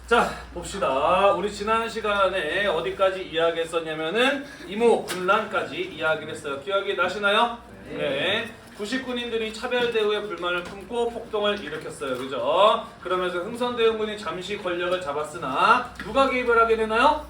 자, 봅시다. 우리 지난 시간에 어디까지 이야기했었냐면은 이모군란까지 이야기를 했어요. 기억이 나시나요? 네. 구식군인들이 차별 대우에 불만을 품고 폭동을 일으켰어요. 그죠? 그러면서 흥선대원군이 잠시 권력을 잡았으나 누가 개입을 하게 되나요?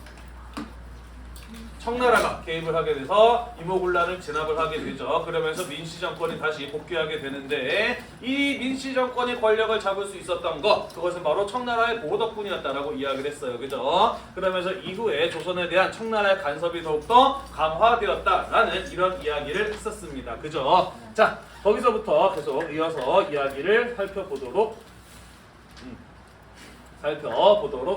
청나라가 개입을 하게 돼서 이모군란을 진압을 하게 되죠. 그러면서 민씨 정권이 다시 복귀하게 되는데 이 민씨 정권의 권력을 잡을 수 있었던 것, 그것은 바로 청나라의 보호 덕분이었다라고 이야기를 했어요. 그죠? 그러면서 이후에 조선에 대한 청나라의 간섭이 더욱더 강화되었다라는 이런 이야기를 했었습니다. 그죠? 자, 거기서부터 계속 이어서 이야기를 살펴보도록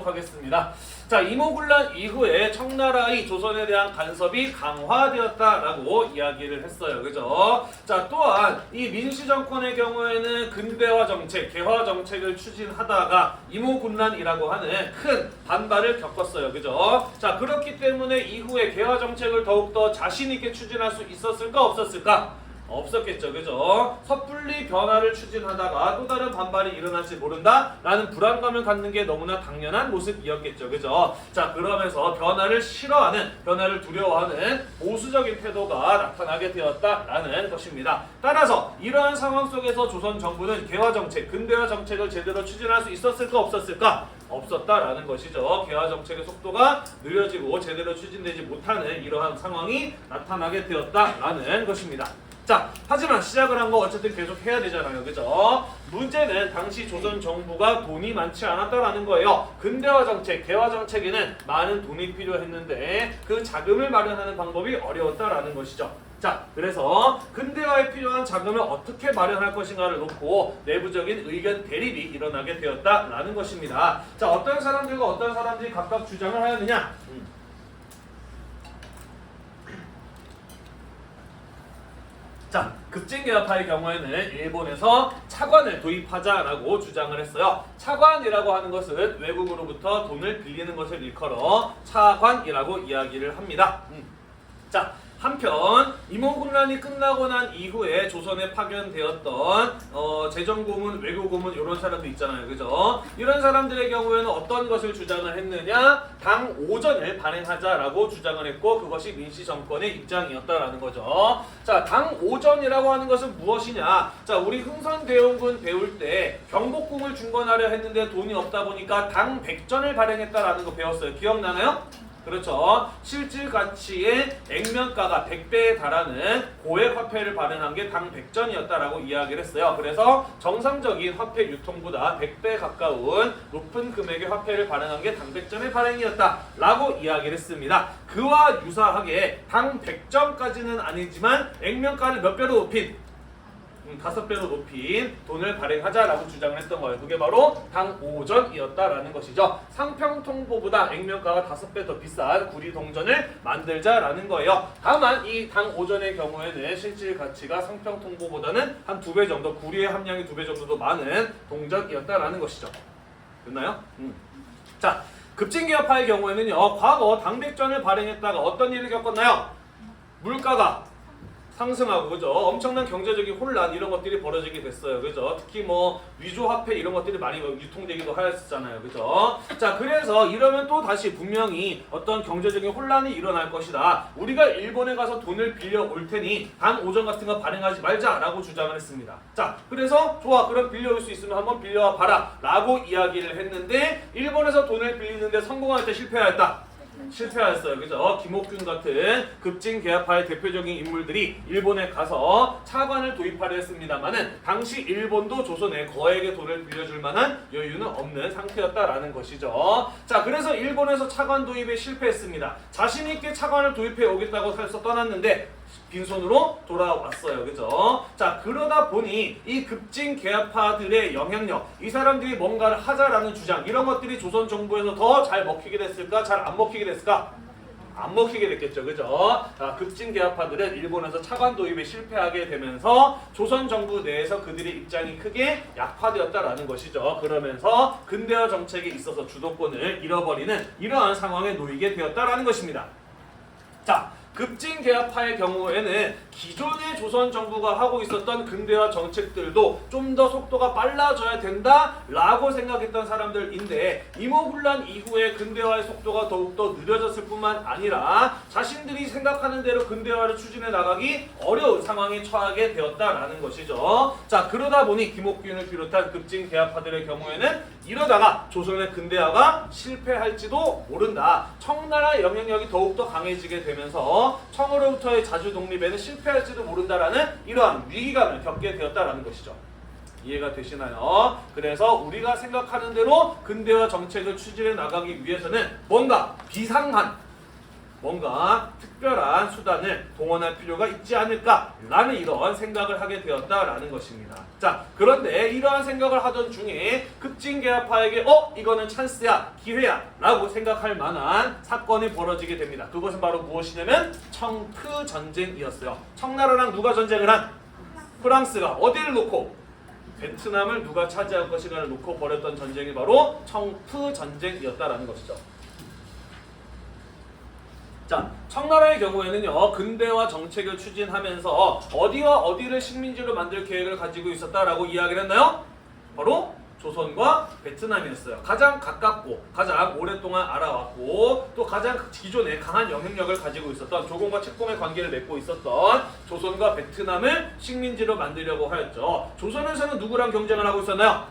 하겠습니다. 자, 이모군란 이후에 청나라의 조선에 대한 간섭이 강화되었다라고 이야기를 했어요. 그죠? 자, 또한 이 민씨 정권의 경우에는 근대화 정책, 개화 정책을 추진하다가 이모군란이라고 하는 큰 반발을 겪었어요. 그죠? 자, 그렇기 때문에 이후에 개화 정책을 더욱더 자신 있게 추진할 수 있었을까 없었을까? 없었겠죠. 그죠? 섣불리 변화를 추진하다가 또 다른 반발이 일어날지 모른다 라는 불안감을 갖는 게 너무나 당연한 모습이었겠죠. 그죠? 자, 그러면서 변화를 싫어하는, 변화를 두려워하는 보수적인 태도가 나타나게 되었다라는 것입니다. 따라서 이러한 상황 속에서 조선 정부는 개화 정책, 근대화 정책을 제대로 추진할 수 있었을까 없었을까? 없었다라는 것이죠. 개화 정책의 속도가 느려지고 제대로 추진되지 못하는 이러한 상황이 나타나게 되었다라는 것입니다. 자, 하지만 시작을 한 거 어쨌든 계속 해야 되잖아요. 그죠? 문제는 당시 조선 정부가 돈이 많지 않았다라는 거예요. 근대화 정책, 개화 정책에는 많은 돈이 필요했는데 그 자금을 마련하는 방법이 어려웠다라는 것이죠. 자, 그래서 근대화에 필요한 자금을 어떻게 마련할 것인가를 놓고 내부적인 의견 대립이 일어나게 되었다라는 것입니다. 자, 어떤 사람들과 어떤 사람들이 각각 주장을 하였느냐? 자, 급진개혁파의 경우에는 일본에서 차관을 도입하자라고 주장을 했어요. 차관이라고 하는 것은 외국으로부터 돈을 빌리는 것을 일컬어 차관이라고 이야기를 합니다. 자, 한편 이모군란이 끝나고 난 이후에 조선에 파견되었던 재정고문, 외교고문 이런 사람들 있잖아요. 그죠? 이런 사람들의 경우에는 어떤 것을 주장을 했느냐? 당 오전을 발행하자라고 주장을 했고 그것이 민씨 정권의 입장이었다라는 거죠. 자, 당 오전이라고 하는 것은 무엇이냐? 자, 우리 흥선대원군 배울 때 경복궁을 중건하려 했는데 돈이 없다 보니까 당 백전을 발행했다라는 거 배웠어요. 기억나나요? 그렇죠. 실질 가치의 액면가가 100배에 달하는 고액 화폐를 발행한 게 당 100전이었다라고 이야기를 했어요. 그래서 정상적인 화폐 유통보다 100배 가까운 높은 금액의 화폐를 발행한 게 당 100전의 발행이었다라고 이야기를 했습니다. 그와 유사하게 당 100전까지는 아니지만 액면가를 몇 배로 높인 5배로 높인 돈을 발행하자라고 주장을 했던 거예요. 그게 바로 당 오전이었다라는 것이죠. 상평통보보다 액면가가 5배 더 비싼 구리동전을 만들자라는 거예요. 다만 이 당 오전의 경우에는 실질 가치가 상평통보보다는 한 2배 정도, 구리의 함량이 2배 정도 더 많은 동전이었다라는 것이죠. 됐나요? 자, 급진개혁파의 경우에는요, 과거 당 100전을 발행했다가 어떤 일을 겪었나요? 물가가 상승하고, 그죠? 엄청난 경제적인 혼란 이런 것들이 벌어지게 됐어요. 그죠? 특히 뭐 위조 화폐 이런 것들이 많이 유통되기도 하였잖아요. 그죠? 자, 그래서 이러면 또 다시 분명히 어떤 경제적인 혼란이 일어날 것이다. 우리가 일본에 가서 돈을 빌려 올 테니 당 오전 같은 거 발행하지 말자라고 주장을 했습니다. 자, 그래서 좋아, 그럼 빌려올 수 있으면 한번 빌려와 봐라 라고 이야기를 했는데 일본에서 돈을 빌리는데 성공할 때 실패하였다. 실패하였어요. 그죠? 김옥균 같은 급진개혁파의 대표적인 인물들이 일본에 가서 차관을 도입하려 했습니다만은 당시 일본도 조선에 거액의 돈을 빌려줄 만한 여유는 없는 상태였다라는 것이죠. 자, 그래서 일본에서 차관 도입에 실패했습니다. 자신 있게 차관을 도입해 오겠다고 해서 떠났는데 빈손으로 돌아왔어요. 그죠? 자, 그러다 보니 이 급진개혁파들의 영향력, 이 사람들이 뭔가를 하자라는 주장, 이런 것들이 조선 정부에서 더 잘 먹히게 됐을까? 잘 안 먹히게 됐을까? 안 먹히게 됐겠죠. 그죠? 자, 급진개혁파들은 일본에서 차관 도입에 실패하게 되면서 조선 정부 내에서 그들의 입장이 크게 약화되었다라는 것이죠. 그러면서 근대화 정책에 있어서 주도권을 잃어버리는 이러한 상황에 놓이게 되었다라는 것입니다. 자, 급진개혁파의 경우에는 기존의 조선 정부가 하고 있었던 근대화 정책들도 좀 더 속도가 빨라져야 된다라고 생각했던 사람들인데 이모군란 이후에 근대화의 속도가 더욱더 느려졌을 뿐만 아니라 자신들이 생각하는 대로 근대화를 추진해 나가기 어려운 상황에 처하게 되었다라는 것이죠. 자, 그러다 보니 김옥균을 비롯한 급진개혁파들의 경우에는 이러다가 조선의 근대화가 실패할지도 모른다. 청나라의 영향력이 더욱더 강해지게 되면서 청으로부터의 자주 독립에는 실패할지도 모른다라는 이러한 위기감을 겪게 되었다라는 것이죠. 이해가 되시나요? 그래서 우리가 생각하는 대로 근대화 정책을 추진해 나가기 위해서는 뭔가 비상한, 뭔가 특별한 수단을 동원할 필요가 있지 않을까라는 이런 생각을 하게 되었다라는 것입니다. 자, 그런데 이러한 생각을 하던 중에 급진개혁파에게 이거는 찬스야, 기회야 라고 생각할 만한 사건이 벌어지게 됩니다. 그것은 바로 무엇이냐면 청프 전쟁이었어요. 청나라랑 누가 전쟁을 한? 프랑스가 어디를 놓고? 베트남을 누가 차지할 것인가를 놓고 벌였던 전쟁이 바로 청프 전쟁이었다라는 것이죠. 자, 청나라의 경우에는요, 근대화 정책을 추진하면서 어디와 어디를 식민지로 만들 계획을 가지고 있었다라고 이야기를 했나요? 바로 조선과 베트남이었어요. 가장 가깝고 가장 오랫동안 알아왔고 또 가장 기존에 강한 영향력을 가지고 있었던 조공과 책공의 관계를 맺고 있었던 조선과 베트남을 식민지로 만들려고 하였죠. 조선에서는 누구랑 경쟁을 하고 있었나요?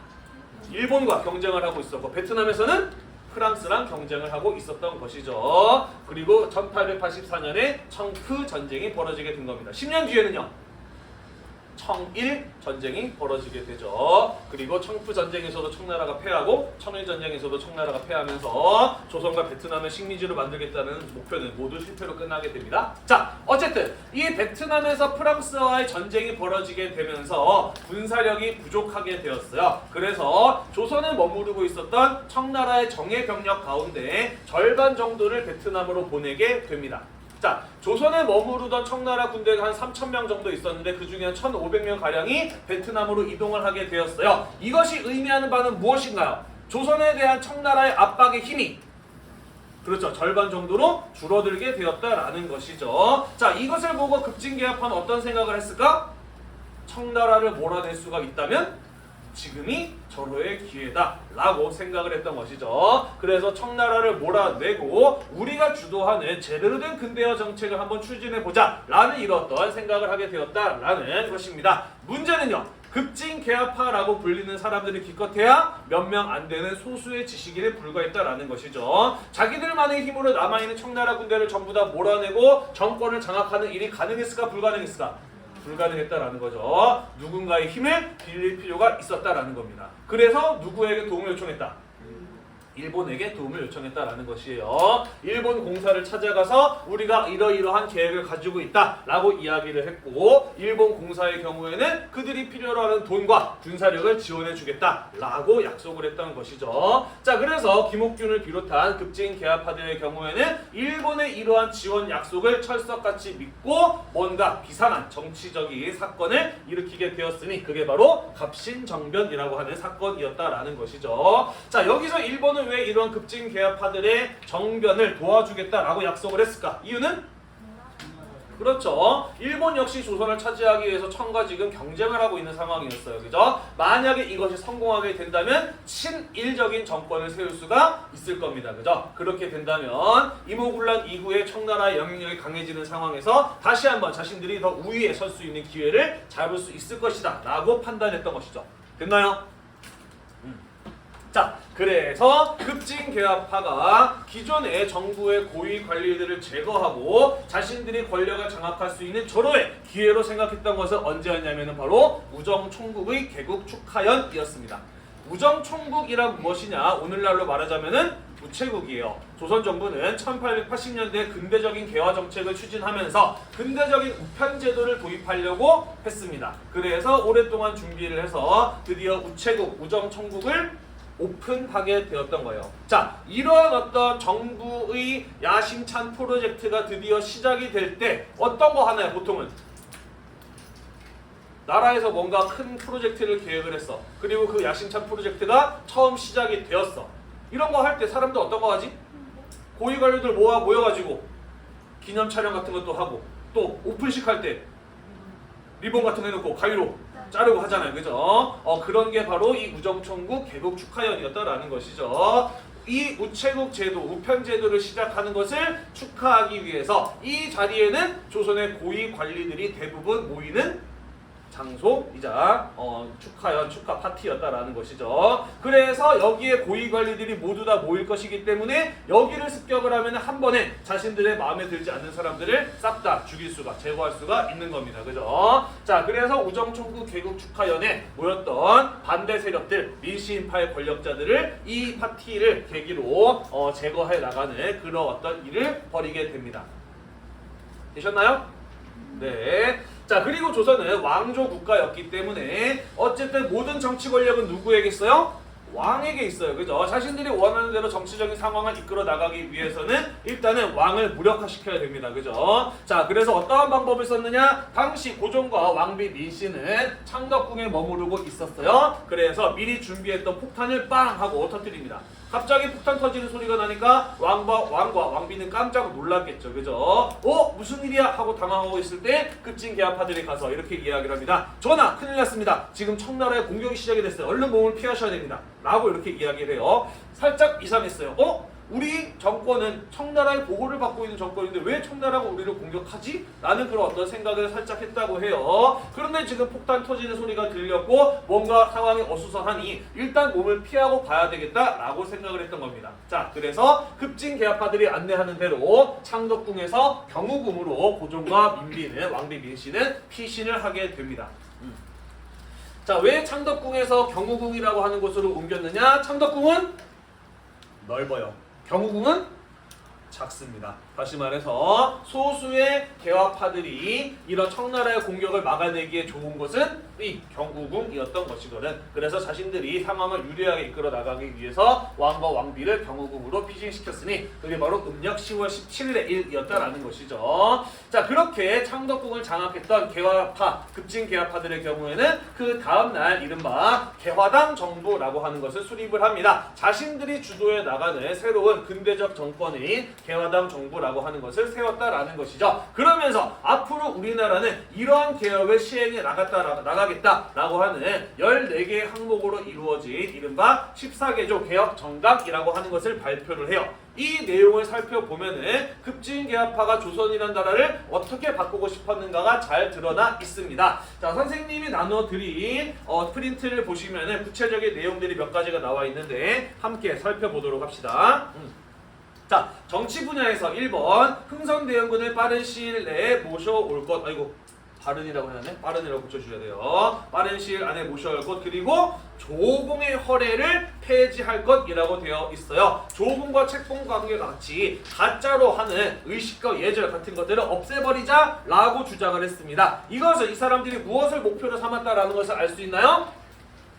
일본과 경쟁을 하고 있었고 베트남에서는 프랑스랑 경쟁을 하고 있었던 것이죠. 그리고 1884년에 청프 전쟁이 벌어지게 된 겁니다. 10년 뒤에는요, 청일 전쟁이 벌어지게 되죠. 그리고 청프 전쟁에서도 청나라가 패하고 청일 전쟁에서도 청나라가 패하면서 조선과 베트남을 식민지로 만들겠다는 목표는 모두 실패로 끝나게 됩니다. 자, 어쨌든 이 베트남에서 프랑스와의 전쟁이 벌어지게 되면서 군사력이 부족하게 되었어요. 그래서 조선에 머무르고 있었던 청나라의 정예 병력 가운데 절반 정도를 베트남으로 보내게 됩니다. 자, 조선에 머무르던 청나라 군대가 한 3,000명 정도 있었는데 그 중에 한 1,500명 가량이 베트남으로 이동을 하게 되었어요. 이것이 의미하는 바는 무엇인가요? 조선에 대한 청나라의 압박의 힘이 그렇죠, 절반 정도로 줄어들게 되었다라는 것이죠. 자, 이것을 보고 급진개혁파는 어떤 생각을 했을까? 청나라를 몰아낼 수가 있다면 지금이 절호의 기회다 라고 생각을 했던 것이죠. 그래서 청나라를 몰아내고 우리가 주도하는 제대로 된 근대화 정책을 한번 추진해보자 라는 이러한 생각을 하게 되었다라는 것입니다. 문제는요, 급진개혁파라고 불리는 사람들이 기껏해야 몇 명 안 되는 소수의 지식인에 불과했다라는 것이죠. 자기들만의 힘으로 남아있는 청나라 군대를 전부 다 몰아내고 정권을 장악하는 일이 가능했을까 불가능했을까? 불가능했다라는 거죠. 누군가의 힘을 빌릴 필요가 있었다라는 겁니다. 그래서 누구에게 도움을 요청했다? 일본에게 도움을 요청했다라는 것이에요. 일본 공사를 찾아가서 우리가 이러이러한 계획을 가지고 있다라고 이야기를 했고 일본 공사의 경우에는 그들이 필요로 하는 돈과 군사력을 지원해 주겠다라고 약속을 했던 것이죠. 자, 그래서 김옥균을 비롯한 급진개혁파들의 경우에는 일본의 이러한 지원 약속을 철석같이 믿고 뭔가 비상한 정치적인 사건을 일으키게 되었으니 그게 바로 갑신정변이라고 하는 사건이었다라는 것이죠. 자, 여기서 일본은 왜 이런 급진개혁파들의 정변을 도와주겠다라고 약속을 했을까? 이유는? 그렇죠. 일본 역시 조선을 차지하기 위해서 청과 지금 경쟁을 하고 있는 상황이었어요. 그죠? 만약에 이것이 성공하게 된다면 친일적인 정권을 세울 수가 있을 겁니다. 그죠? 그렇게 된다면 이모군란 이후에 청나라의 영향력이 강해지는 상황에서 다시 한번 자신들이 더 우위에 설 수 있는 기회를 잡을 수 있을 것이다 라고 판단했던 것이죠. 됐나요? 자, 그래서 급진개혁파가 기존의 정부의 고위 관리들을 제거하고 자신들이 권력을 장악할 수 있는 절호의 기회로 생각했던 것은 언제였냐면 바로 우정총국의 개국 축하연이었습니다. 우정총국이란 무엇이냐? 오늘날로 말하자면은 우체국이에요. 조선 정부는 1880년대 근대적인 개화 정책을 추진하면서 근대적인 우편제도를 도입하려고 했습니다. 그래서 오랫동안 준비를 해서 드디어 우체국, 우정총국을 오픈하게 되었던 거예요. 자, 이러한 어떤 정부의 야심찬 프로젝트가 드디어 시작이 될 때 어떤 거 하나요? 보통은 나라에서 뭔가 큰 프로젝트를 계획을 했어. 그리고 그 야심찬 프로젝트가 처음 시작이 되었어. 이런 거 할 때 사람들 어떤 거 하지? 고위 관료들 모여가지고 기념 촬영 같은 것도 하고 또 오픈식 할 때 리본 같은 거 해놓고 가위로 자르고 하잖아요. 그죠? 그런 게 바로 이 우정총국 개국 축하연이었다라는 것이죠. 이 우체국 제도, 우편 제도를 시작하는 것을 축하하기 위해서 이 자리에는 조선의 고위 관리들이 대부분 모이는 장소이자 축하연, 축하 파티였다라는 것이죠. 그래서 여기에 고위 관리들이 모두 다 모일 것이기 때문에 여기를 습격을 하면 한 번에 자신들의 마음에 들지 않는 사람들을 싹 다 죽일 수가, 제거할 수가 있는 겁니다. 그죠? 자, 그래서 우정총국 개국 축하연에 모였던 반대 세력들, 민씨인파의 권력자들을 이 파티를 계기로 제거해 나가는 그런 어떤 일을 벌이게 됩니다. 되셨나요? 네. 자, 그리고 조선은 왕조 국가였기 때문에 어쨌든 모든 정치 권력은 누구에게 있어요? 왕에게 있어요. 그죠? 자신들이 원하는 대로 정치적인 상황을 이끌어 나가기 위해서는 일단은 왕을 무력화시켜야 됩니다. 그죠? 자, 그래서 어떠한 방법을 썼느냐? 당시 고종과 왕비 민씨는 창덕궁에 머무르고 있었어요. 그래서 미리 준비했던 폭탄을 빵 하고 터뜨립니다. 갑자기 폭탄 터지는 소리가 나니까 왕과 왕비는 깜짝 놀랐겠죠. 그죠? 무슨 일이야? 하고 당황하고 있을 때 급진 계합파들이 가서 이렇게 이야기를 합니다. 전하, 큰일 났습니다. 지금 청나라의 공격이 시작이 됐어요. 얼른 몸을 피하셔야 됩니다. 라고 이렇게 이야기를 해요. 살짝 이상했어요. 우리 정권은 청나라의 보호를 받고 있는 정권인데 왜 청나라가 우리를 공격하지? 라는 그런 어떤 생각을 살짝 했다고 해요. 그런데 지금 폭탄 터지는 소리가 들렸고 뭔가 상황이 어수선하니 일단 몸을 피하고 봐야 되겠다라고 생각을 했던 겁니다. 자, 그래서 급진 계합파들이 안내하는 대로 창덕궁에서 경우궁으로 고종과 왕비 민씨는 피신을 하게 됩니다. 자, 왜 창덕궁에서 경우궁이라고 하는 곳으로 옮겼느냐? 창덕궁은 넓어요. 경우궁은 작습니다. 다시 말해서 소수의 계합파들이 이런 청나라의 공격을 막아내기에 좋은 것은 이 경우궁이었던 것이거든. 그래서 자신들이 상황을 유리하게 이끌어 나가기 위해서 왕과 왕비를 경우궁으로 피신시켰으니 그게 바로 음력 10월 17일의 일이었다라는 것이죠. 자, 그렇게 창덕궁을 장악했던 계합파, 급진 계합파들의 경우에는 그 다음날 이른바 개화당 정부라고 하는 것을 수립을 합니다. 자신들이 주도해 나가는 새로운 근대적 정권인 개화당 정부라고 하는 것을 세웠다라는 것이죠. 그러면서 앞으로 우리나라는 이러한 개혁을 시행해 나가겠다라고 하는 14개의 항목으로 이루어진 이른바 14개조 개혁 정각이라고 하는 것을 발표를 해요. 이 내용을 살펴보면은 급진 계합파가 조선이라는 나라를 어떻게 바꾸고 싶었는가가 잘 드러나 있습니다. 자, 선생님이 나눠드린 프린트를 보시면은 구체적인 내용들이 몇 가지가 나와 있는데 함께 살펴보도록 합시다. 자, 정치 분야에서 1번 흥선대원군을 빠른 시일 내에 모셔올 것. 빠른이라고 해야하네. 빠른이라고 붙여주셔야 돼요. 빠른 시일 안에 모셔올 것. 그리고 조공의 허례를 폐지할 것이라고 되어 있어요. 조공과 책봉 관계가 같이 가짜로 하는 의식과 예절 같은 것들을 없애버리자라고 주장을 했습니다. 이것은 이 사람들이 무엇을 목표로 삼았다라는 것을 알 수 있나요?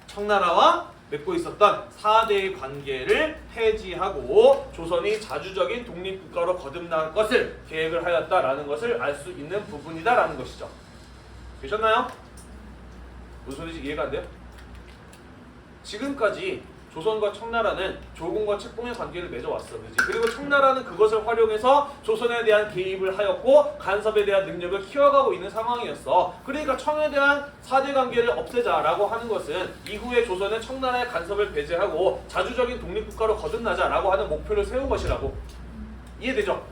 청나라와 맺고 있었던 4대의 관계를 폐지하고 조선이 자주적인 독립국가로 거듭날 것을 계획을 하였다라는 것을 알 수 있는 부분이다라는 것이죠. 되셨나요? 무슨 소리인지 이해가 안 돼요? 지금까지 조선과 청나라는 조공과 책봉의 관계를 맺어왔어. 그렇지? 그리고 청나라는 그것을 활용해서 조선에 대한 개입을 하였고 간섭에 대한 능력을 키워가고 있는 상황이었어. 그러니까 청에 대한 4대 관계를 없애자라고 하는 것은 이후에 조선은 청나라의 간섭을 배제하고 자주적인 독립국가로 거듭나자라고 하는 목표를 세운 것이라고. 이해되죠?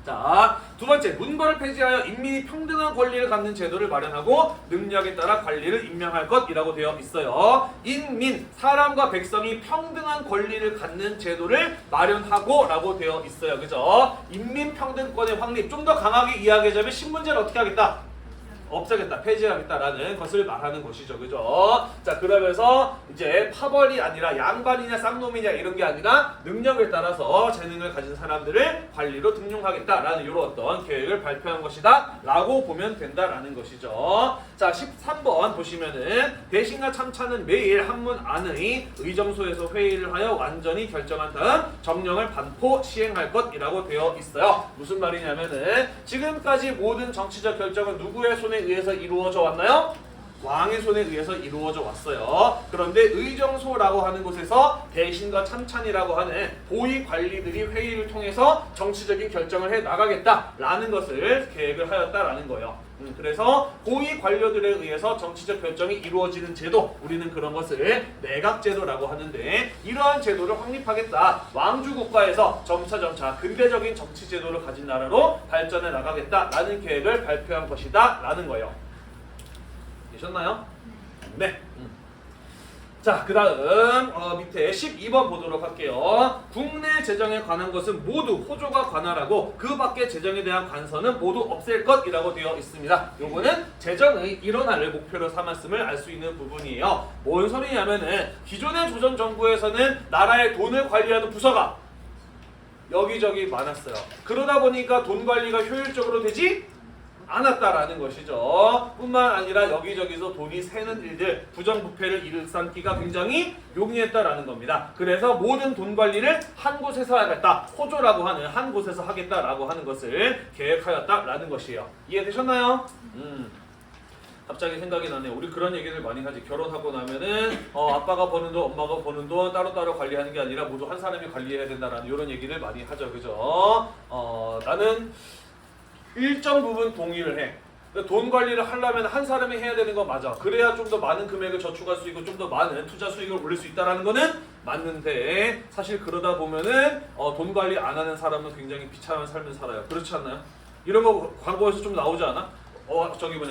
자, 두 번째, 문벌을 폐지하여 인민이 평등한 권리를 갖는 제도를 마련하고 능력에 따라 관리를 임명할 것이라고 되어 있어요. 인민, 사람과 백성이 평등한 권리를 갖는 제도를 마련하고 라고 되어 있어요. 그죠? 인민평등권의 확립, 좀 더 강하게 이야기하자면 신분제를 어떻게 하겠다? 없애겠다, 폐지하겠다라는 것을 말하는 것이죠. 그죠? 자, 그러면서 이제 파벌이 아니라 양반이냐 쌍놈이냐 이런 게 아니라 능력에 따라서 재능을 가진 사람들을 관리로 등용하겠다라는 이런 어떤 계획을 발표한 것이다 라고 보면 된다라는 것이죠. 자, 13번 보시면은 대신과 참차는 매일 한문 안의 의정소에서 회의를 하여 완전히 결정한 다음 정령을 반포 시행할 것이라고 되어 있어요. 무슨 말이냐면은 지금까지 모든 정치적 결정은 누구의 손에 의해서 이루어져 왔나요? 왕의 손에 의해서 이루어져 왔어요. 그런데 의정소라고 하는 곳에서 대신과 참찬이라고 하는 고위 관리들이 회의를 통해서 정치적인 결정을 해 나가겠다라는 것을 계획을 하였다라는 거예요. 그래서 고위 관료들에 의해서 정치적 결정이 이루어지는 제도, 우리는 그런 것을 내각제도라고 하는데, 이러한 제도를 확립하겠다, 왕주 국가에서 점차 근대적인 정치 제도를 가진 나라로 발전해 나가겠다라는 계획을 발표한 것이다 라는 거예요. 되셨나요? 네. 자, 그 다음 밑에 12번 보도록 할게요. 국내 재정에 관한 것은 모두 호조가 관할하고 그 밖의 재정에 대한 관서는 모두 없앨 것이라고 되어 있습니다. 요거는 재정의 일원화를 목표로 삼았음을 알 수 있는 부분이에요. 뭔 소리냐면은 기존의 조선 정부에서는 나라의 돈을 관리하는 부서가 여기저기 많았어요. 그러다 보니까 돈 관리가 효율적으로 되지 않았다라는 것이죠. 뿐만 아니라 여기저기서 돈이 새는 일들, 부정부패를 일삼기가 굉장히 용이했다라는 겁니다. 그래서 모든 돈 관리를 한 곳에서 하겠다, 호조라고 하는 한 곳에서 하겠다라고 하는 것을 계획하였다라는 것이에요. 이해되셨나요? 갑자기 생각이 나네요. 우리 그런 얘기를 많이 하지. 결혼하고 나면은 아빠가 버는 돈, 엄마가 버는 돈 따로따로 관리하는 게 아니라 모두 한 사람이 관리해야 된다라는 이런 얘기를 많이 하죠. 그죠? 나는 일정 부분 동의를 해. 돈 관리를 하려면 한 사람이 해야 되는 건 맞아. 그래야 좀 더 많은 금액을 저축할 수 있고 좀 더 많은 투자 수익을 올릴 수 있다는 거는 맞는데, 사실 그러다 보면은 돈 관리 안 하는 사람은 굉장히 비참한 삶을 살아요. 그렇지 않나요? 이런 거 광고에서 좀 나오지 않아?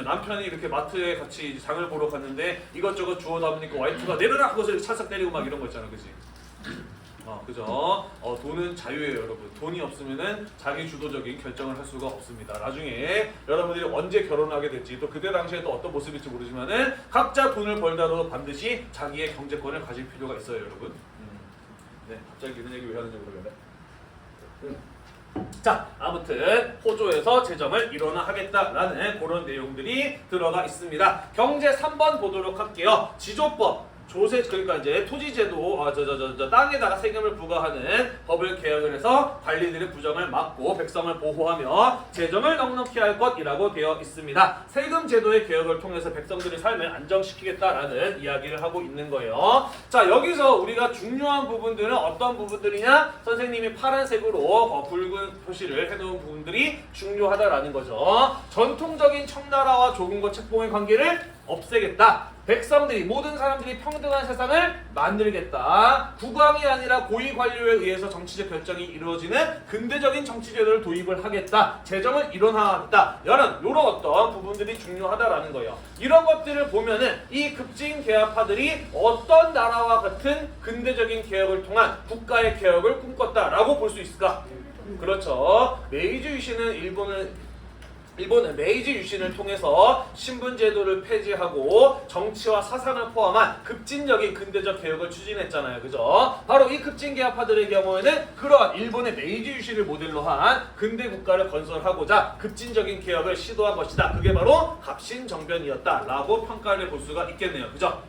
남편이 이렇게 마트에 같이 장을 보러 갔는데 이것저것 주워 담으니까 와이프가 내려라 하고서 찰싹 때리고 막 이런 거 있잖아, 그지? 그죠? 돈은 자유예요, 여러분. 돈이 없으면은 자기 주도적인 결정을 할 수가 없습니다. 나중에 여러분들이 언제 결혼하게 될지, 또 그때 당시에 또 어떤 모습일지 모르지만은 각자 돈을 벌더라도 반드시 자기의 경제권을 가질 필요가 있어요, 여러분. 네, 갑자기 이런 얘기 왜 하는지 모르겠네. 자, 아무튼 호조에서 재정을 일원화하겠다라는 그런 내용들이 들어가 있습니다. 경제 3번 보도록 할게요. 지조법. 조세, 그러니까 이제 토지제도, 땅에다가 세금을 부과하는 법을 개혁을 해서 관리들의 부정을 막고 백성을 보호하며 재정을 넉넉히 할 것이라고 되어 있습니다. 세금 제도의 개혁을 통해서 백성들의 삶을 안정시키겠다라는 이야기를 하고 있는 거예요. 자, 여기서 우리가 중요한 부분들은 어떤 부분들이냐? 선생님이 파란색으로 붉은 표시를 해놓은 부분들이 중요하다라는 거죠. 전통적인 청나라와 조금과 책봉의 관계를 없애겠다. 백성들이, 모든 사람들이 평등한 세상을 만들겠다. 국왕이 아니라 고위 관료에 의해서 정치적 결정이 이루어지는 근대적인 정치제도를 도입을 하겠다. 재정을 일원화하겠다. 이런 어떤 부분들이 중요하다라는 거예요. 이런 것들을 보면은 이 급진 개화파들이 어떤 나라와 같은 근대적인 개혁을 통한 국가의 개혁을 꿈꿨다라고 볼 수 있을까? 그렇죠. 메이지 유신은 일본은 메이지 유신을 통해서 신분제도를 폐지하고 정치와 사상을 포함한 급진적인 근대적 개혁을 추진했잖아요. 그죠? 바로 이 급진개혁파들의 경우에는 그러한 일본의 메이지 유신을 모델로 한 근대 국가를 건설하고자 급진적인 개혁을 시도한 것이다. 그게 바로 갑신정변이었다라고 평가를 볼 수가 있겠네요. 그죠?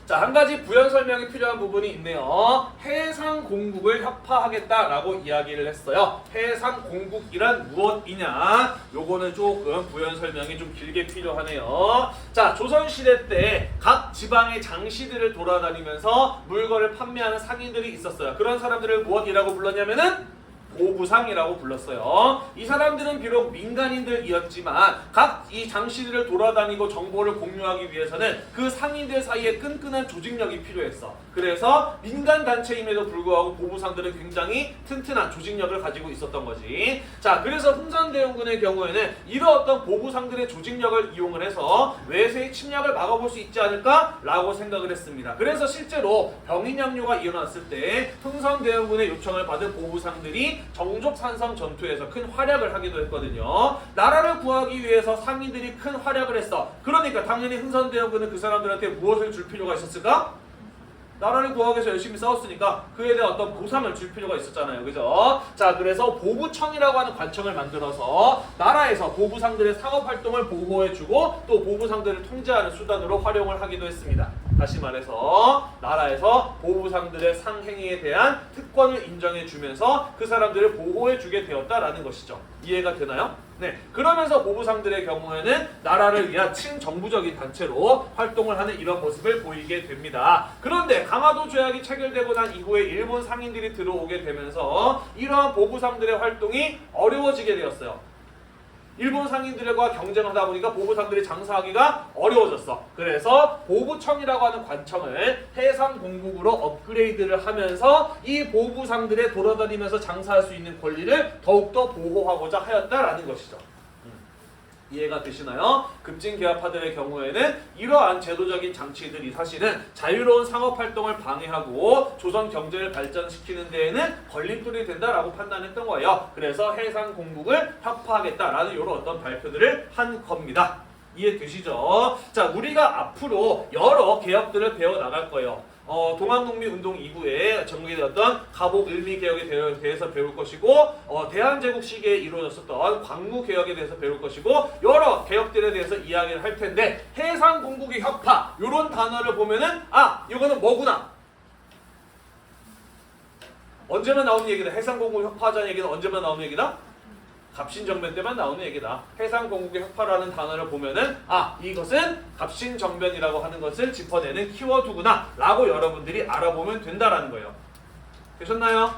자, 한 가지 부연 설명이 필요한 부분이 있네요. 해상공국을 협파하겠다라고 이야기를 했어요. 해상공국이란 무엇이냐? 요거는 조금 부연 설명이 좀 길게 필요하네요. 자, 조선시대 때 각 지방의 장시들을 돌아다니면서 물건을 판매하는 상인들이 있었어요. 그런 사람들을 무엇이라고 불렀냐면은 보부상이라고 불렀어요. 이 사람들은 비록 민간인들이었지만 각 이 장시들을 돌아다니고 정보를 공유하기 위해서는 그 상인들 사이에 끈끈한 조직력이 필요했어. 그래서 민간단체임에도 불구하고 보부상들은 굉장히 튼튼한 조직력을 가지고 있었던 거지. 자, 그래서 흥선대원군의 경우에는 이런 어떤 보부상들의 조직력을 이용을 해서 외세의 침략을 막아볼 수 있지 않을까라고 생각을 했습니다. 그래서 실제로 병인양요가 일어났을 때 흥선대원군의 요청을 받은 보부상들이 정족산성 전투에서 큰 활약을 하기도 했거든요. 나라를 구하기 위해서 상인들이 큰 활약을 했어. 그러니까 당연히 흥선대원군은 그 사람들한테 무엇을 줄 필요가 있었을까? 나라를 구하기 위해서 열심히 싸웠으니까 그에 대한 어떤 보상을 줄 필요가 있었잖아요. 그죠? 자, 그래서 보부청이라고 하는 관청을 만들어서 나라에서 보부상들의 상업활동을 보호해주고 또 보부상들을 통제하는 수단으로 활용을 하기도 했습니다. 다시 말해서 나라에서 보부상들의 상행위에 대한 특권을 인정해주면서 그 사람들을 보호해주게 되었다라는 것이죠. 이해가 되나요? 네, 그러면서 보부상들의 경우에는 나라를 위한 친정부적인 단체로 활동을 하는 이런 모습을 보이게 됩니다. 그런데 강화도 조약이 체결되고 난 이후에 일본 상인들이 들어오게 되면서 이러한 보부상들의 활동이 어려워지게 되었어요. 일본 상인들과 경쟁하다 보니까 보부상들이 장사하기가 어려워졌어. 그래서 보부청이라고 하는 관청을 해상공국으로 업그레이드를 하면서 이 보부상들의 돌아다니면서 장사할 수 있는 권리를 더욱더 보호하고자 하였다라는 것이죠. 이해가 되시나요? 급진개화파들의 경우에는 이러한 제도적인 장치들이 사실은 자유로운 상업활동을 방해하고 조선 경제를 발전시키는 데에는 걸림돌이 된다라고 판단했던 거예요. 그래서 해상공국을 혁파하겠다라는 이런 어떤 발표들을 한 겁니다. 이해되시죠? 자, 우리가 앞으로 여러 개혁들을 배워나갈 거예요. 동학농민운동 이후에 전개되었던 가복을미개혁에 대해서 배울 것이고 대한제국 시기에 이루어졌었던 광무개혁에 대해서 배울 것이고 여러 개혁들에 대해서 이야기를 할 텐데 해상공국의 혁파 이런 단어를 보면은 아 이거는 뭐구나 언제만 나오는 얘기다. 해상공국 혁파하자는 얘기는 언제만 나오는 얘기다? 갑신정변 때만 나오는 얘기다. 해상공국의 혁파라는 단어를 보면은 아 이것은 갑신정변이라고 하는 것을 짚어내는 키워드구나 라고 여러분들이 알아보면 된다라는 거예요. 되셨나요?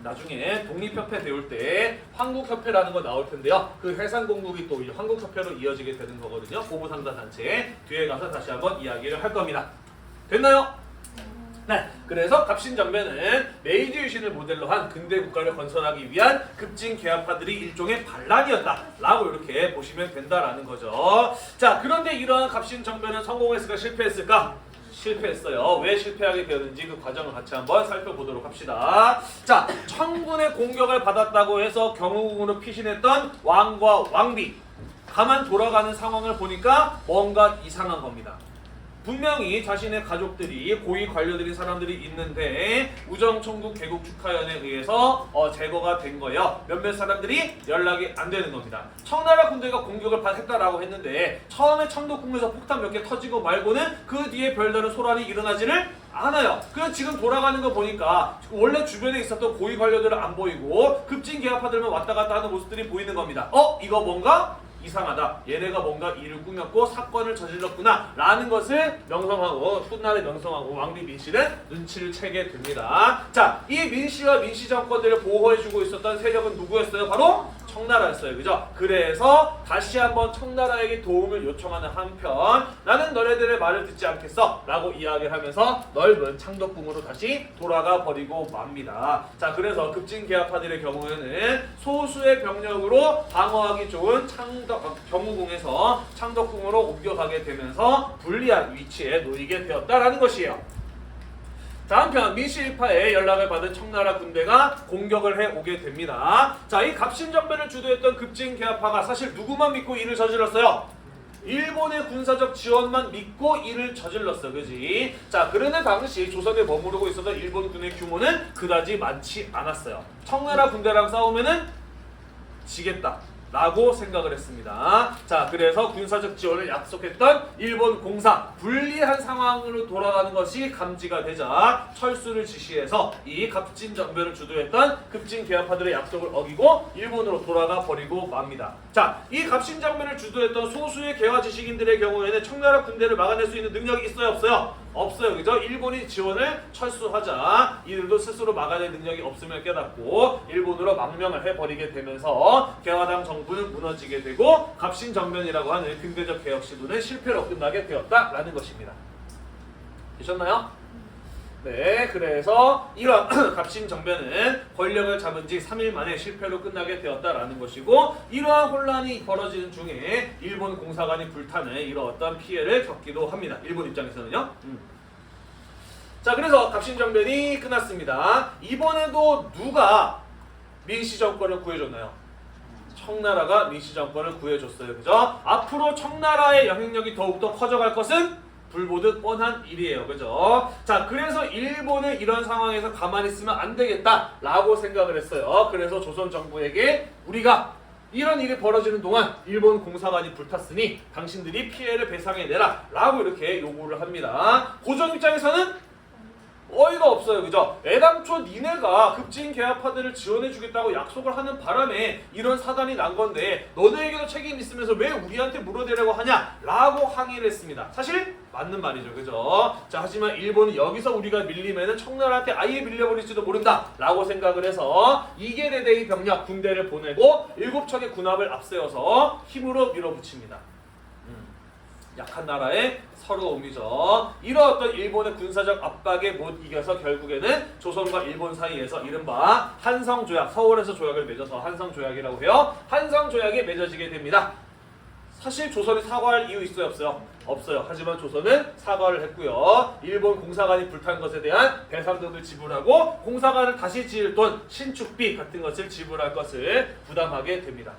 나중에 독립협회 배울 때 황국협회라는 거 나올 텐데요. 그 해상공국이 또 황국협회로 이어지게 되는 거거든요. 보부상자 단체 뒤에 가서 다시 한번 이야기를 할 겁니다. 됐나요? 네, 그래서 갑신정변은 메이지 유신을 모델로 한 근대 국가를 건설하기 위한 급진개화파들이 일종의 반란이었다라고 이렇게 보시면 된다라는 거죠. 자, 그런데 이러한 갑신정변은 성공했을까 실패했을까? 실패했어요. 왜 실패하게 되었는지 그 과정을 같이 한번 살펴보도록 합시다. 자, 청군의 공격을 받았다고 해서 경우궁으로 피신했던 왕과 왕비 가만 돌아가는 상황을 보니까 뭔가 이상한 겁니다. 분명히 자신의 가족들이 고위 관료들인 사람들이 있는데 우정총국 개국 축하연에 의해서 제거가 된 거예요. 몇몇 사람들이 연락이 안 되는 겁니다. 청나라 군대가 공격을 했다라고 했는데 처음에 청도궁에서 폭탄 몇 개 터지고 말고는 그 뒤에 별다른 소란이 일어나지를 않아요. 그래서 지금 돌아가는 거 보니까 원래 주변에 있었던 고위 관료들은 안 보이고 급진개화파들만 왔다 갔다 하는 모습들이 보이는 겁니다. 이거 뭔가 이상하다. 얘네가 뭔가 일을 꾸몄고 사건을 저질렀구나 라는 것을 명성하고 훗날에 명성하고 왕비 민씨는 눈치를 채게 됩니다. 자, 이 민씨와 민씨 정권들을 보호해주고 있었던 세력은 누구였어요? 바로 청나라였어요. 그죠? 그래서 다시 한번 청나라에게 도움을 요청하는 한편 나는 너네들의 말을 듣지 않겠어 라고 이야기를 하면서 넓은 창덕궁으로 다시 돌아가 버리고 맙니다. 자, 그래서 급진개화파들의 경우에는 소수의 병력으로 방어하기 좋은 경우궁에서 창덕궁으로 옮겨가게 되면서 불리한 위치에 놓이게 되었다라는 것이에요. 자, 한편 민씨 일파에 연락을 받은 청나라 군대가 공격을 해오게 됩니다. 자, 이 갑신정변을 주도했던 급진개화파가 사실 누구만 믿고 일을 저질렀어요? 일본의 군사적 지원만 믿고 일을 저질렀어. 그지? 자, 그러는 당시 조선에 머무르고 있었던 일본군의 규모는 그다지 많지 않았어요. 청나라 군대랑 싸우면은 지겠다 라고 생각을 했습니다. 자, 그래서 군사적 지원을 약속했던 일본 공사 불리한 상황으로 돌아가는 것이 감지가 되자 철수를 지시해서 이 갑진정변을 주도했던 급진개화파들의 약속을 어기고 일본으로 돌아가 버리고 맙니다. 자, 이 갑신정변을 주도했던 소수의 개화 지식인들의 경우에는 청나라 군대를 막아낼 수 있는 능력이 있어요? 없어요? 없어요. 그죠? 일본이 지원을 철수하자 이들도 스스로 막아낼 능력이 없음을 깨닫고 일본으로 망명을 해버리게 되면서 개화당 정부는 무너지게 되고 갑신정변이라고 하는 근대적 개혁 시도는 실패로 끝나게 되었다라는 것입니다. 되셨나요? 네, 그래서 이런 갑신정변은 권력을 잡은 지 3일 만에 실패로 끝나게 되었다라는 것이고 이러한 혼란이 벌어지는 중에 일본 공사관이 불타는 이런 어떤 피해를 겪기도 합니다. 일본 입장에서는요. 자, 그래서 갑신정변이 끝났습니다. 이번에도 누가 민씨 정권을 구해줬나요? 청나라가 민씨 정권을 구해줬어요. 그죠? 앞으로 청나라의 영향력이 더욱더 커져갈 것은 불보듯 뻔한 일이에요. 그죠? 자, 그래서 일본은 이런 상황에서 가만히 있으면 안 되겠다라고 생각을 했어요. 그래서 조선 정부에게 우리가 이런 일이 벌어지는 동안 일본 공사관이 불탔으니 당신들이 피해를 배상해내라 라고 이렇게 요구를 합니다. 고종 입장에서는 어이가 없어요. 그죠? 애당초 니네가 급진 계약파들을 지원해주겠다고 약속을 하는 바람에 이런 사단이 난 건데 너네에게도 책임 있으면서 왜 우리한테 물어대려고 하냐? 라고 항의를 했습니다. 사실 맞는 말이죠. 그죠? 자, 하지만 일본은 여기서 우리가 밀리면은 청나라한테 아예 밀려버릴지도 모른다 라고 생각을 해서 이계대대의 병력 군대를 보내고 7척의 군합을 앞세워서 힘으로 밀어붙입니다. 약한 나라의 서러움이죠. 이런 어떤 일본의 군사적 압박에 못 이겨서 결국에는 조선과 일본 사이에서 이른바 한성조약, 서울에서 조약을 맺어서 한성조약이라고 해요. 한성조약이 맺어지게 됩니다. 사실 조선이 사과할 이유 있어요? 없어요? 없어요. 하지만 조선은 사과를 했고요. 일본 공사관이 불탄 것에 대한 배상금을 지불하고 공사관을 다시 지을 돈, 신축비 같은 것을 지불할 것을 부담하게 됩니다.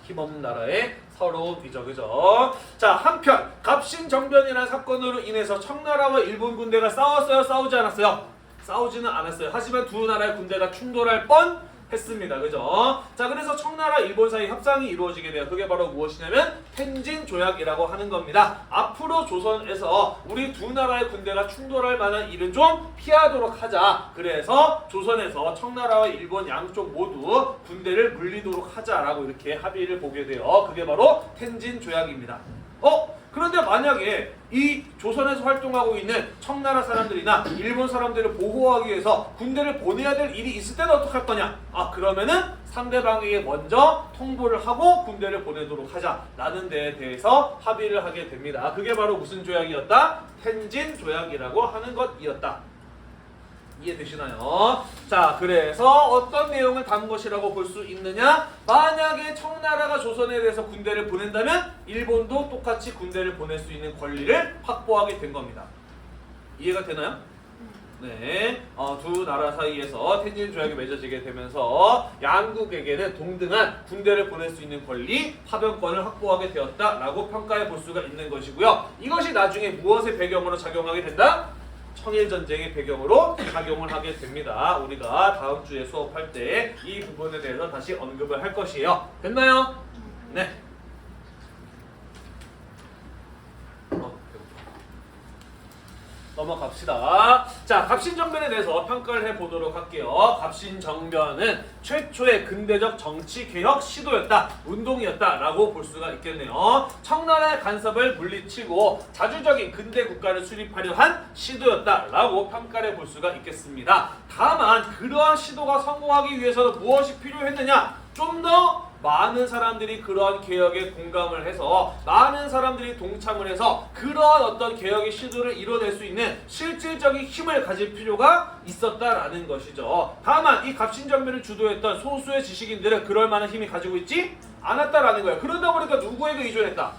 힘없는 나라의 서러움이죠. 그죠? 자, 한편 갑신정변이라는 사건으로 인해서 청나라와 일본 군대가 싸웠어요? 싸우지 않았어요? 싸우지는 않았어요. 하지만 두 나라의 군대가 충돌할 뻔 했습니다. 그죠? 자, 그래서 청나라 일본 사이 협상이 이루어지게 돼요. 그게 바로 무엇이냐면 텐진 조약이라고 하는 겁니다. 앞으로 조선에서 우리 두 나라의 군대가 충돌할 만한 일은 좀 피하도록 하자. 그래서 조선에서 청나라와 일본 양쪽 모두 군대를 물리도록 하자라고 이렇게 합의를 보게 돼요. 그게 바로 텐진 조약입니다. 그런데 만약에 이 조선에서 활동하고 있는 청나라 사람들이나 일본 사람들을 보호하기 위해서 군대를 보내야 될 일이 있을 때는 어떻게 할 거냐? 그러면은 상대방에게 먼저 통보를 하고 군대를 보내도록 하자라는 데에 대해서 합의를 하게 됩니다. 그게 바로 무슨 조약이었다? 텐진 조약이라고 하는 것이었다. 이해되시나요? 자, 그래서 어떤 내용을 담은 것이라고 볼 수 있느냐? 만약에 청나라가 조선에 대해서 군대를 보낸다면 일본도 똑같이 군대를 보낼 수 있는 권리를 확보하게 된 겁니다. 이해가 되나요? 네, 두 나라 사이에서 텐진 조약이 맺어지게 되면서 양국에게는 동등한 군대를 보낼 수 있는 권리, 파병권을 확보하게 되었다라고 평가해 볼 수가 있는 것이고요. 이것이 나중에 무엇의 배경으로 작용하게 된다? 청일전쟁의 배경으로 작용을 하게 됩니다. 우리가 다음 주에 수업할 때 이 부분에 대해서 다시 언급을 할 것이에요. 됐나요? 네. 넘어갑시다. 자, 갑신정변에 대해서 평가를 해보도록 할게요. 갑신정변은 최초의 근대적 정치개혁 시도였다, 운동이었다라고 볼 수가 있겠네요. 청나라의 간섭을 물리치고 자주적인 근대 국가를 수립하려 한 시도였다라고 평가를 해볼 수가 있겠습니다. 다만 그러한 시도가 성공하기 위해서는 무엇이 필요했느냐? 좀 더 많은 사람들이 그러한 개혁에 공감을 해서 많은 사람들이 동참을 해서 그러한 어떤 개혁의 시도를 이뤄낼 수 있는 실질적인 힘을 가질 필요가 있었다라는 것이죠. 다만 이 갑신정변을 주도했던 소수의 지식인들은 그럴 만한 힘이 가지고 있지 않았다라는 거예요. 그러다 보니까 누구에게 의존했다?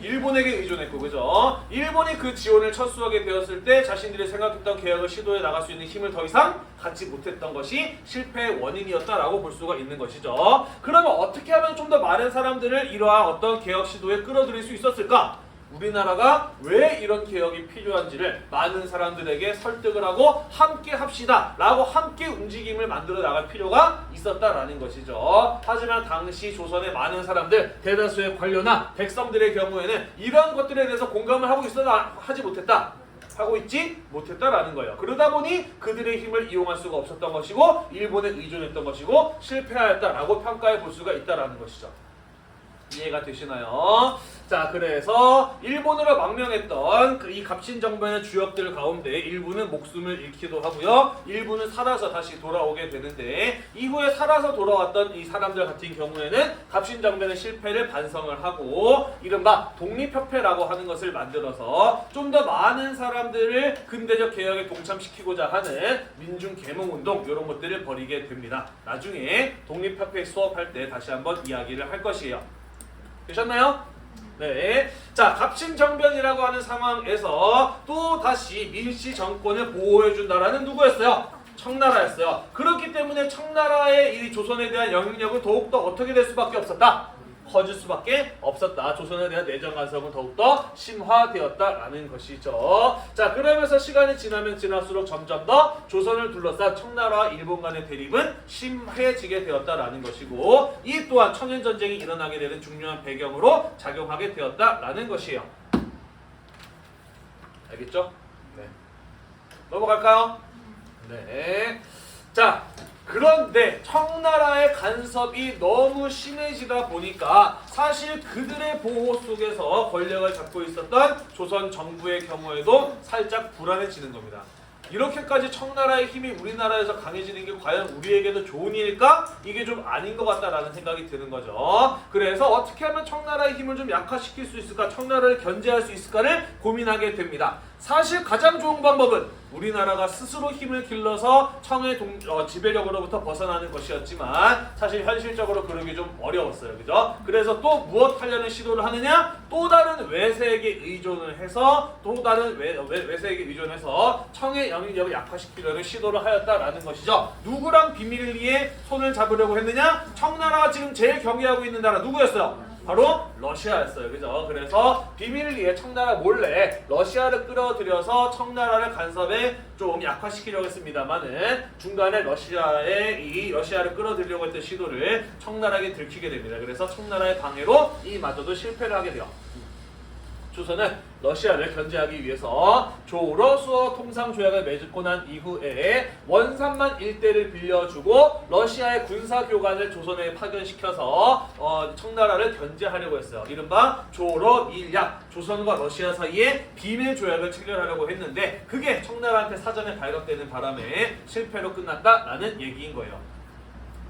일본에게 의존했고, 그죠? 일본이 그 지원을 철수하게 되었을 때 자신들이 생각했던 개혁을 시도해 나갈 수 있는 힘을 더 이상 갖지 못했던 것이 실패의 원인이었다라고 볼 수가 있는 것이죠. 그러면 어떻게 하면 좀 더 많은 사람들을 이러한 어떤 개혁 시도에 끌어들일 수 있었을까? 우리나라가 왜 이런 개혁이 필요한지를 많은 사람들에게 설득을 하고 함께 합시다 라고 함께 움직임을 만들어 나갈 필요가 있었다라는 것이죠. 하지만 당시 조선의 많은 사람들, 대다수의 관료나 백성들의 경우에는 이러한 것들에 대해서 공감을 하고 있어도 하지 못했다, 하고 있지 못했다라는 거예요. 그러다 보니 그들의 힘을 이용할 수가 없었던 것이고 일본에 의존했던 것이고 실패하였다라고 평가해 볼 수가 있다라는 것이죠. 이해가 되시나요? 자, 그래서 일본으로 망명했던 이 갑신정변의 주역들 가운데 일부는 목숨을 잃기도 하고요. 일부는 살아서 다시 돌아오게 되는데 이후에 살아서 돌아왔던 이 사람들 같은 경우에는 갑신정변의 실패를 반성을 하고 이른바 독립협회라고 하는 것을 만들어서 좀 더 많은 사람들을 근대적 개혁에 동참시키고자 하는 민중계몽운동 이런 것들을 벌이게 됩니다. 나중에 독립협회 수업할 때 다시 한번 이야기를 할 것이에요. 되셨나요? 네. 자, 갑신정변이라고 하는 상황에서 또 다시 민씨 정권을 보호해준다라는 누구였어요? 청나라였어요. 그렇기 때문에 청나라의 이 조선에 대한 영향력은 더욱더 어떻게 될 수밖에 없었다? 커질 수밖에 없었다. 조선에 대한 내정 간섭은 더욱더 심화되었다라는 것이죠. 자, 그러면서 시간이 지나면 지날수록 점점 더 조선을 둘러싼 청나라와 일본 간의 대립은 심해지게 되었다라는 것이고 이 또한 청일전쟁이 일어나게 되는 중요한 배경으로 작용하게 되었다라는 것이에요. 알겠죠? 네. 넘어갈까요? 네. 자, 그런데 청나라의 간섭이 너무 심해지다 보니까 사실 그들의 보호 속에서 권력을 잡고 있었던 조선 정부의 경우에도 살짝 불안해지는 겁니다. 이렇게까지 청나라의 힘이 우리나라에서 강해지는 게 과연 우리에게도 좋은 일일까? 이게 좀 아닌 것 같다라는 생각이 드는 거죠. 그래서 어떻게 하면 청나라의 힘을 좀 약화시킬 수 있을까? 청나라를 견제할 수 있을까를 고민하게 됩니다. 사실 가장 좋은 방법은 우리나라가 스스로 힘을 길러서 청의 지배력으로부터 벗어나는 것이었지만 사실 현실적으로 그러기 좀 어려웠어요. 그죠? 그래서 또 무엇 하려는 시도를 하느냐? 또 다른 외세에게 의존을 해서 또 다른 외세에게 의존해서 청의 영향력을 약화시키려는 시도를 하였다라는 것이죠. 누구랑 비밀리에 손을 잡으려고 했느냐? 청나라가 지금 제일 경계하고 있는 나라 누구였어요? 바로 러시아였어요. 그죠? 그래서 비밀리에 청나라 몰래 러시아를 끌어들여서 청나라를 간섭에 좀 약화시키려고 했습니다만은 중간에 러시아를 끌어들이려고 했던 시도를 청나라에게 들키게 됩니다. 그래서 청나라의 방해로 이마저도 실패를 하게 돼요. 조선은 러시아를 견제하기 위해서 조로 수어 통상 조약을 맺고 난 이후에 원산만 일대를 빌려주고 러시아의 군사 교관을 조선에 파견시켜서 청나라를 견제하려고 했어요. 이른바 조로 밀약, 조선과 러시아 사이에 비밀 조약을 체결하려고 했는데 그게 청나라한테 사전에 발각되는 바람에 실패로 끝났다라는 얘기인 거예요.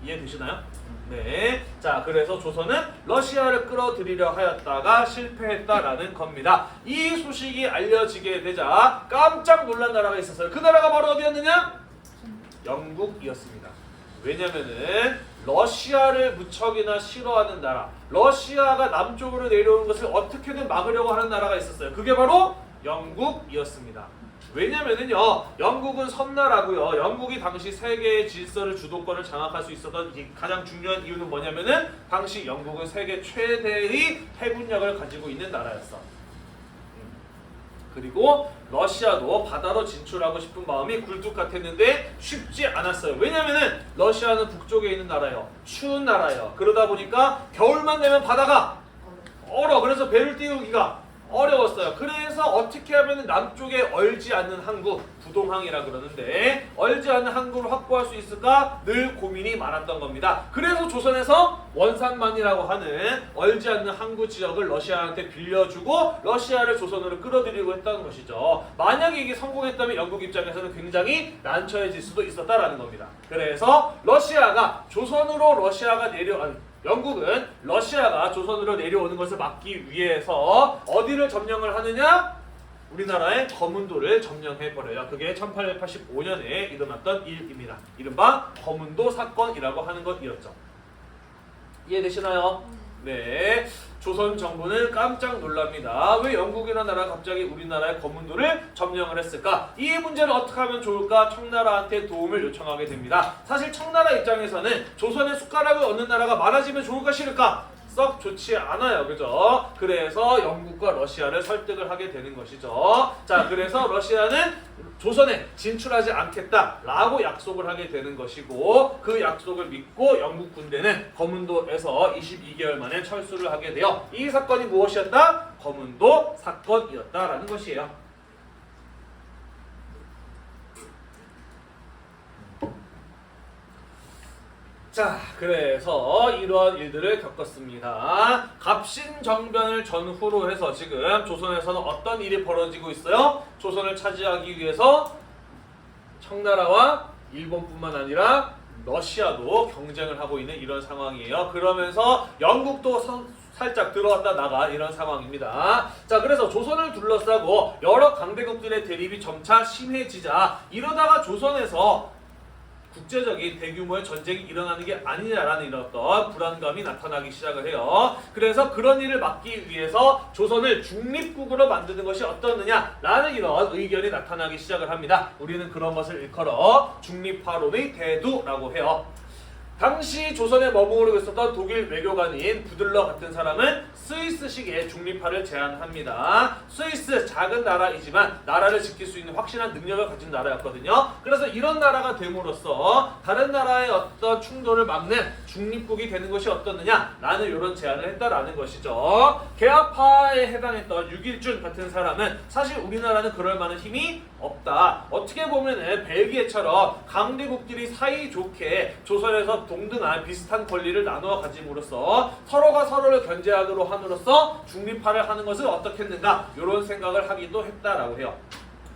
이해되시나요? 네. 자, 그래서 조선은 러시아를 끌어들이려 하였다가 실패했다라는 겁니다. 이 소식이 알려지게 되자 깜짝 놀란 나라가 있었어요. 그 나라가 바로 어디였느냐? 영국이었습니다. 왜냐면은 러시아를 무척이나 싫어하는 나라, 러시아가 남쪽으로 내려오는 것을 어떻게든 막으려고 하는 나라가 있었어요. 그게 바로 영국이었습니다. 왜냐면은요, 영국은 섬나라고요. 영국이 당시 세계의 질서를 주도권을 장악할 수 있었던 가장 중요한 이유는 뭐냐면은 당시 영국은 세계 최대의 해군력을 가지고 있는 나라였어. 그리고 러시아도 바다로 진출하고 싶은 마음이 굴뚝 같았는데 쉽지 않았어요. 왜냐면은 러시아는 북쪽에 있는 나라예요. 추운 나라예요. 그러다 보니까 겨울만 되면 바다가 얼어. 그래서 배를 띄우기가 어려웠어요. 그래서 어떻게 하면 남쪽에 얼지 않는 항구, 부동항이라 그러는데 얼지 않는 항구를 확보할 수 있을까 늘 고민이 많았던 겁니다. 그래서 조선에서 원산만이라고 하는 얼지 않는 항구 지역을 러시아한테 빌려주고 러시아를 조선으로 끌어들이고 했다는 것이죠. 만약에 이게 성공했다면 영국 입장에서는 굉장히 난처해질 수도 있었다라는 겁니다. 그래서 영국은 러시아가 조선으로 내려오는 것을 막기 위해서 어디를 점령을 하느냐? 우리나라의 거문도를 점령해버려요. 그게 1885년에 일어났던 일입니다. 이른바 거문도 사건이라고 하는 것이었죠. 이해되시나요? 네. 조선 정부는 깜짝 놀랍니다. 왜 영국이라는 나라가 갑자기 우리나라의 거문도를 점령을 했을까? 이 문제를 어떻게 하면 좋을까? 청나라한테 도움을 요청하게 됩니다. 사실 청나라 입장에서는 조선의 숟가락을 얻는 나라가 많아지면 좋을까 싫을까? 썩 좋지 않아요. 그죠? 그래서 영국과 러시아를 설득을 하게 되는 것이죠. 자, 그래서 러시아는 조선에 진출하지 않겠다라고 약속을 하게 되는 것이고 그 약속을 믿고 영국 군대는 거문도에서 22개월 만에 철수를 하게 되어 이 사건이 무엇이었다? 거문도 사건이었다라는 것이에요. 자, 그래서 이러한 일들을 겪었습니다. 갑신정변을 전후로 해서 지금 조선에서는 어떤 일이 벌어지고 있어요? 조선을 차지하기 위해서 청나라와 일본뿐만 아니라 러시아도 경쟁을 하고 있는 이런 상황이에요. 그러면서 영국도 살짝 들어왔다 나가 이런 상황입니다. 자, 그래서 조선을 둘러싸고 여러 강대국들의 대립이 점차 심해지자 이러다가 조선에서 국제적인 대규모의 전쟁이 일어나는 게 아니냐라는 이런 어떤 불안감이 나타나기 시작을 해요. 그래서 그런 일을 막기 위해서 조선을 중립국으로 만드는 것이 어떻느냐라는 이런 의견이 나타나기 시작을 합니다. 우리는 그런 것을 일컬어 중립화론의 대두라고 해요. 당시 조선에 머무르고 있었던 독일 외교관인 부들러 같은 사람은 스위스식의 중립화를 제안합니다. 스위스 작은 나라이지만 나라를 지킬 수 있는 확실한 능력을 가진 나라였거든요. 그래서 이런 나라가 됨으로써 다른 나라의 어떤 충돌을 막는 중립국이 되는 것이 어떻느냐 라는 이런 제안을 했다라는 것이죠. 개화파에 해당했던 육일준 같은 사람은 사실 우리나라는 그럴 만한 힘이 없다. 어떻게 보면은 벨기에처럼 강대국들이 사이좋게 조선에서 동등한 비슷한 권리를 나누어 가짐으로써 서로가 서로를 견제하기로 함으로써 중립화를 하는 것을 어떻게 했는가 이런 생각을 하기도 했다라고 해요.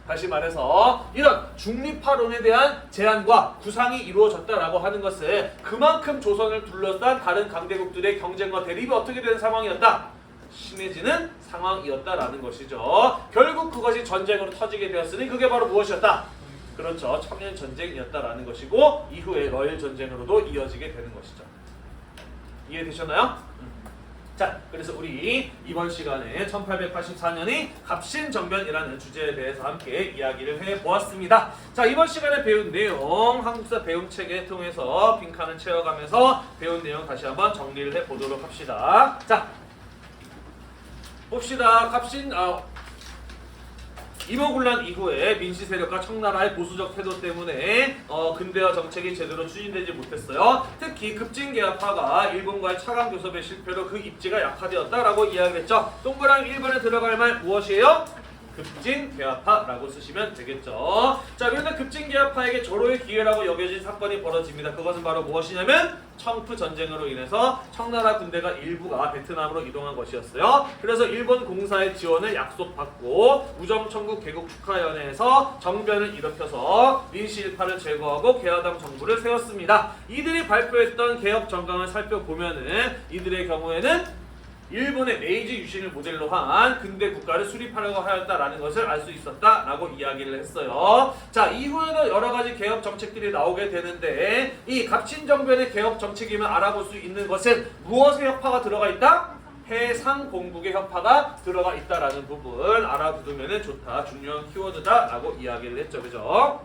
다시 말해서 이런 중립화론에 대한 제안과 구상이 이루어졌다라고 하는 것은 그만큼 조선을 둘러싼 다른 강대국들의 경쟁과 대립이 어떻게 되는 상황이었다? 심해지는 상황이었다라는 것이죠. 결국 그것이 전쟁으로 터지게 되었으니 그게 바로 무엇이었다? 그렇죠. 청일 전쟁이었다라는 것이고 이후에 러일 전쟁으로도 이어지게 되는 것이죠. 이해되셨나요? 자, 그래서 우리 이번 시간에 1884년의 갑신정변이라는 주제에 대해서 함께 이야기를 해보았습니다. 자, 이번 시간에 배운 내용, 한국사 배움책에 통해서 빈칸을 채워가면서 배운 내용 다시 한번 정리를 해보도록 합시다. 자, 봅시다. 임원군란 이후에 민씨 세력과 청나라의 보수적 태도 때문에 근대화 정책이 제대로 추진되지 못했어요. 특히 급진개혁파가 일본과의 차관 교섭의 실패로 그 입지가 약화되었다라고 이야기했죠. 동그라미 1번에 들어갈 말 무엇이에요? 급진개혁파라고 쓰시면 되겠죠. 자, 그런데 급진개혁파에게 절호의 기회라고 여겨진 사건이 벌어집니다. 그것은 바로 무엇이냐면 청프 전쟁으로 인해서 청나라 군대가 일부가 베트남으로 이동한 것이었어요. 그래서 일본 공사의 지원을 약속받고 우정천국 개국 축하연회에서 정변을 일으켜서 민씨일파를 제거하고 개화당 정부를 세웠습니다. 이들이 발표했던 개혁 정강을 살펴보면은 이들의 경우에는 일본의 메이지 유신을 모델로 한 근대 국가를 수립하려고 하였다라는 것을 알 수 있었다라고 이야기를 했어요. 자, 이후에는 여러 가지 개혁 정책들이 나오게 되는데 이 갑신정변의 개혁 정책이면 알아볼 수 있는 것은 무엇의 혁파가 들어가 있다? 해상 공국의 혁파가 들어가 있다라는 부분 알아두면 좋다. 중요한 키워드다라고 이야기를 했죠. 그죠?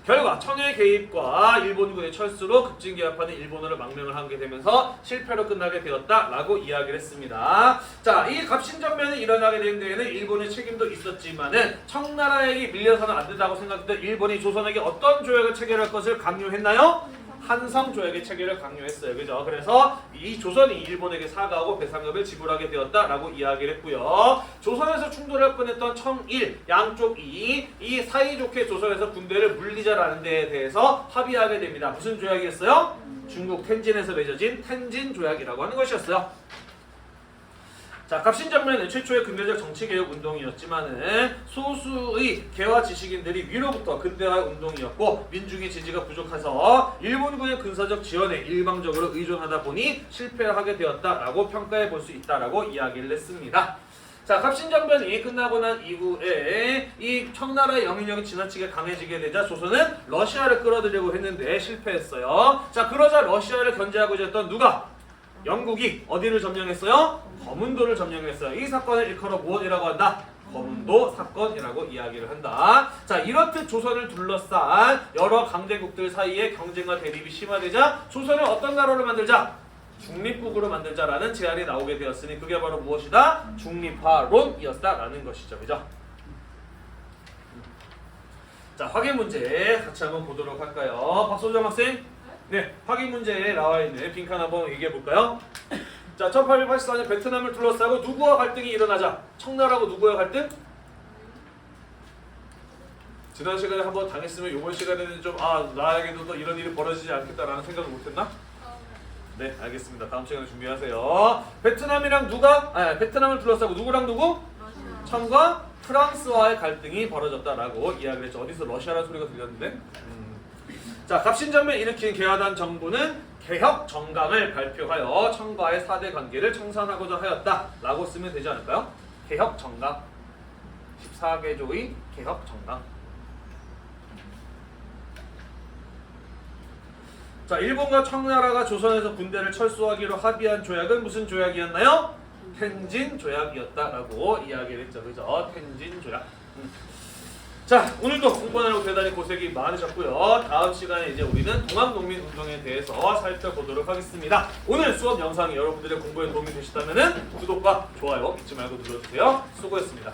결과 청해 개입과 일본군의 철수로 급진개혁파는 일본어를 망명을 하게 되면서 실패로 끝나게 되었다라고 이야기를 했습니다. 자, 이 갑신정변이 일어나게 된 데에는 일본의 책임도 있었지만은 청나라에게 밀려서는 안 된다고 생각했던 일본이 조선에게 어떤 조약을 체결할 것을 강요했나요? 한성조약의 체결을 강요했어요. 그죠? 그래서 이 조선이 일본에게 사과하고 배상금을 지불하게 되었다라고 이야기를 했고요. 조선에서 충돌할 뻔했던 청일 양쪽이 이 사이좋게 조선에서 군대를 물리자라는 데에 대해서 합의하게 됩니다. 무슨 조약이었어요? 중국 텐진에서 맺어진 텐진조약이라고 하는 것이었어요. 자, 갑신정변은 최초의 근대적 정치개혁 운동이었지만은 소수의 개화 지식인들이 위로부터 근대화 운동이었고 민중의 지지가 부족해서 일본군의 군사적 지원에 일방적으로 의존하다 보니 실패하게 되었다라고 평가해 볼 수 있다라고 이야기를 했습니다. 자, 갑신정변이 끝나고 난 이후에 이 청나라의 영향력이 지나치게 강해지게 되자 조선은 러시아를 끌어들이려고 했는데 실패했어요. 자, 그러자 러시아를 견제하고자 했던 누가? 영국이 어디를 점령했어요? 거문도를 점령했어요. 이 사건을 일컬어 무엇이라고 한다? 거문도 사건이라고 이야기를 한다. 자, 이렇듯 조선을 둘러싼 여러 강대국들 사이에 경쟁과 대립이 심화되자 조선을 어떤 나라로 만들자? 중립국으로 만들자라는 제안이 나오게 되었으니 그게 바로 무엇이다? 중립화론이었다라는 것이죠. 그죠? 자, 확인 문제 같이 한번 보도록 할까요? 박소정 학생. 네, 확인 문제에 나와 있는 빈칸 한번 얘기해 볼까요? 자, 1884년 베트남을 둘러싸고 누구와 갈등이 일어나자? 청나라하고 누구와 갈등? 지난 시간에 한번 당했으면 이번 시간에는 좀 나에게도 또 이런 일이 벌어지지 않겠다라는 생각을 못했나? 네, 알겠습니다. 다음 시간에 준비하세요. 베트남이랑 베트남을 둘러싸고 누구랑 누구? 청과 프랑스와의 갈등이 벌어졌다라고 이야기를 했죠. 어디서 러시아라는 소리가 들렸는데? 자, 갑신정변 일으킨 개화단 정부는 개혁 정강을 발표하여 청과의 4대 관계를 청산하고자 하였다라고 쓰면 되지 않을까요? 개혁 정강. 14개조의 개혁 정강. 자, 일본과 청나라가 조선에서 군대를 철수하기로 합의한 조약은 무슨 조약이었나요? 텐진 조약이었다라고 이야기를 했죠. 그죠? 텐진 조약. 자, 오늘도 공부하느라고 대단히 고생이 많으셨고요. 다음 시간에 이제 우리는 동학농민운동에 대해서 살펴보도록 하겠습니다. 오늘 수업 영상이 여러분들의 공부에 도움이 되셨다면 구독과 좋아요 잊지 말고 눌러주세요. 수고했습니다.